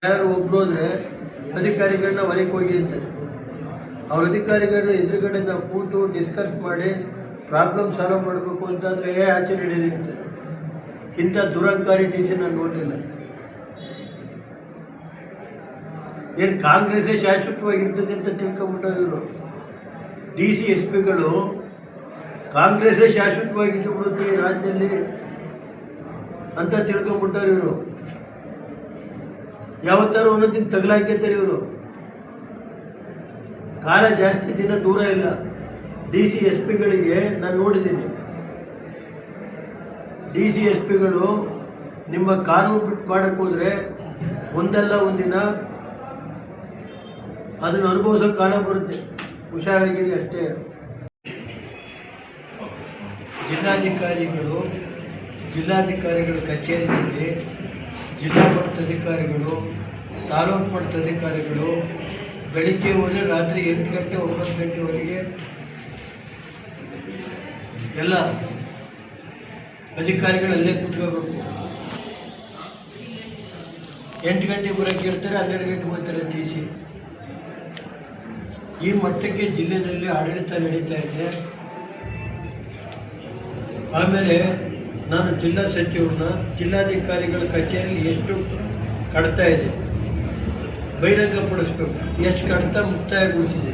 ಯಾರು ಒಬ್ರು ಹೋದ್ರೆ ಅಧಿಕಾರಿಗಳನ್ನ ಹೊರಗೆ ಹೋಗಿ ಅಂತಾರೆ. ಅವ್ರ ಅಧಿಕಾರಿಗಳನ್ನ ಎದುರುಗಡೆ ನಾವು ಕೂತು ಡಿಸ್ಕಸ್ ಮಾಡಿ ಪ್ರಾಬ್ಲಮ್ ಸಾಲ್ವ್ ಮಾಡಬೇಕು ಅಂತಂದರೆ ಆಚೆ ನಡೀಲಿ ಅಂತಾರೆ. ಇಂಥ ದುರಂಕಾರಿ ಡಿ ಸಿ ನಾನು ನೋಡಲಿಲ್ಲ. ಏನು ಕಾಂಗ್ರೆಸ್ಸೇ ಶಾಶ್ವತವಾಗಿರ್ತದೆ ಅಂತ ತಿಳ್ಕೊಂಬಿಟ್ಟರು ಇವರು. ಡಿ ಸಿ ಎಸ್ ಪಿಗಳು ಕಾಂಗ್ರೆಸ್ಸೇ ಶಾಶ್ವತವಾಗಿದ್ದು ಬಿಡುತ್ತೆ ಈ ರಾಜ್ಯದಲ್ಲಿ ಅಂತ ತಿಳ್ಕೊಂಬಿಟ್ಟರು ಇವರು. ಯಾವತ್ತಾರು ಒಂದೊಂದಿನ ತಗಲಾಕಿರ್ತಾರೆ ಇವರು. ಕಾಲ ಜಾಸ್ತಿ ದಿನ ದೂರ ಇಲ್ಲ. ಡಿ ಸಿ ಎಸ್ ಪಿಗಳಿಗೆ ನಾನು ನೋಡಿದ್ದೀನಿ. ಡಿ ಸಿ ಎಸ್ ಪಿಗಳು ನಿಮ್ಮ ಕಾನೂನು ಬಿಟ್ಟು ಮಾಡೋಕ್ಕೆ ಹೋದರೆ ಒಂದಲ್ಲ ಒಂದಿನ ಅದನ್ನು ಅನುಭವಿಸೋ ಕಾಲ ಬರುತ್ತೆ. ಹುಷಾರಾಗಿದೆ ಅಷ್ಟೇ. ಜಿಲ್ಲಾಧಿಕಾರಿಗಳ ಕಚೇರಿಯಲ್ಲಿ ಜಿಲ್ಲಾ ಮಟ್ಟದ ಅಧಿಕಾರಿಗಳು, ತಾಲೂಕು ಮಟ್ಟದ ಅಧಿಕಾರಿಗಳು ಬೆಳಿಗ್ಗೆ ಹೋದರೆ ರಾತ್ರಿ 8 ಗಂಟೆ 9 ಗಂಟೆವರೆಗೆ ಎಲ್ಲ ಅಧಿಕಾರಿಗಳಲ್ಲೇ ಕೂತ್ಕೋಬೇಕು. 8 ಗಂಟೆಗೆ ಬರೋಕ್ಕೆ ಇರ್ತಾರೆ, 12 ಗಂಟೆಗೆ ಹೋಗ್ತಾರೆ ಡಿ ಸಿ. ಈ ಮಟ್ಟಕ್ಕೆ ಜಿಲ್ಲೆಯಲ್ಲಿ ಆಡಳಿತ ನಡೀತಾ ಇದೆ. ಆಮೇಲೆ ನಾನು ಜಿಲ್ಲಾ ಸಚಿವರನ್ನ ಜಿಲ್ಲಾಧಿಕಾರಿಗಳ ಕಚೇರಿಯಲ್ಲಿ ಎಷ್ಟು ಕಡ್ತಾ ಇದೆ ಬಹಿರಂಗಪಡಿಸ್ಬೇಕು, ಎಷ್ಟು ಕಡ್ತ ಮುಕ್ತಾಯಗೊಳಿಸಿದೆ.